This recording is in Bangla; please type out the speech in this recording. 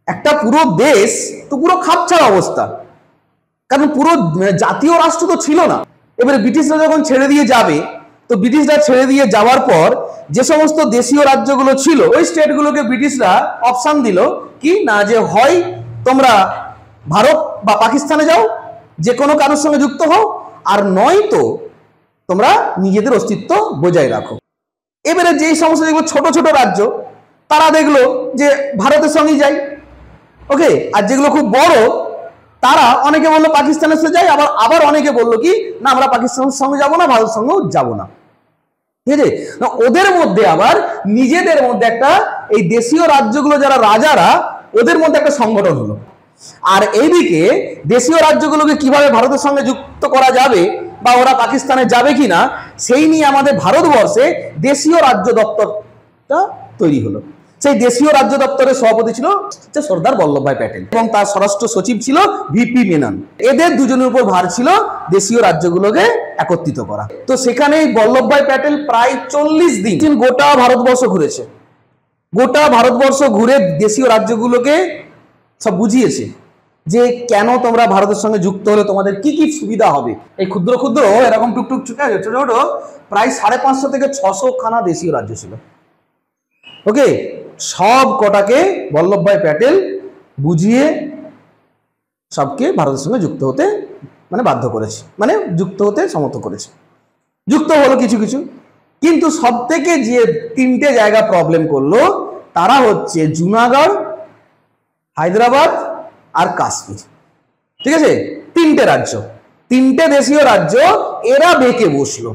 একটা পুরো দেশ তো পুরো খাপছাড়া অবস্থা, কারণ পুরো জাতীয় রাষ্ট্র তো ছিল না। এবারে ব্রিটিশরা যখন ছেড়ে দিয়ে যাবে, তো ব্রিটিশরা ছেড়ে দিয়ে যাওয়ার পর যে সমস্ত দেশীয় রাজ্যগুলো ছিল ওই স্টেটগুলোকে ব্রিটিশরা অপশন দিল কি না, যে হয় তোমরা ভারত বা পাকিস্তানে যাও, যে কোনো কারোর সঙ্গে যুক্ত হও, আর নয় তো তোমরা নিজেদের অস্তিত্ব বজায় রাখো। এবারে যেই সমস্ত যেগুলো ছোট ছোট রাজ্য তারা দেখলো যে ভারতের সঙ্গেই যাই, ওকে, আর যেগুলো খুব বড় তারা অনেকে বললো পাকিস্তানের সাথে যাই, আবার আবার অনেকে বললো কি না আমরা পাকিস্তানের সঙ্গে যাবো না, ভারতের সঙ্গেও যাবো না। ঠিক আছে, না ওদের মধ্যে আবার নিজেদের মধ্যে একটা এই দেশীয় রাজ্যগুলো যারা রাজারা ওদের মধ্যে একটা সংগঠন হলো। আর এইদিকে দেশীয় রাজ্যগুলোকে কিভাবে ভারতের সঙ্গে যুক্ত করা যাবে বা ওরা পাকিস্তানে যাবে কিনা সেই নিয়ে আমাদের ভারতবর্ষে দেশীয় রাজ্য দপ্তরটা তৈরি হলো। সেই দেশীয় রাজ্য দপ্তরের সভাপতি ছিল সর্দার বল্লভভাই প্যাটেল এবং তার স্বরাষ্ট্র সচিব ছিল ভিপি মেনন। এদের দুজনের উপর ভার ছিল দেশীয় রাজ্যগুলোকে একত্রিত করা। তো সেখানে বল্লভভাই প্যাটেল প্রায় 40 দিন গোটা ভারতবর্ষ ঘুরেছে। গোটা ভারতবর্ষ ঘুরে দেশীয় রাজ্যগুলোকে সব বুঝিয়েছে যে কেন তোমরা ভারতের সঙ্গে যুক্ত হলে তোমাদের কি কি সুবিধা হবে। এই ক্ষুদ্র ক্ষুদ্র এরকম টুকটুক ছোট ছোট প্রায় 550 থেকে 600 খানা দেশীয় রাজ্য ছিল। ওকে, সব কটাকে বল্লভভাই প্যাটেল বুঝিয়ে সবকে ভারতের সঙ্গে যুক্ত হতে মানে বাধ্য করেছে, মানে যুক্ত হতে সমর্থ করেছে। যুক্ত হলো কিছু কিছু, কিন্তু সব থেকে যে 3টে জায়গা প্রবলেম করলো তারা হচ্ছে জুনাগড়, হায়দ্রাবাদ আর কাশ্মীর। ঠিক আছে, 3টে রাজ্য, 3টে দেশীয় রাজ্য এরা বেঁকে বসলো।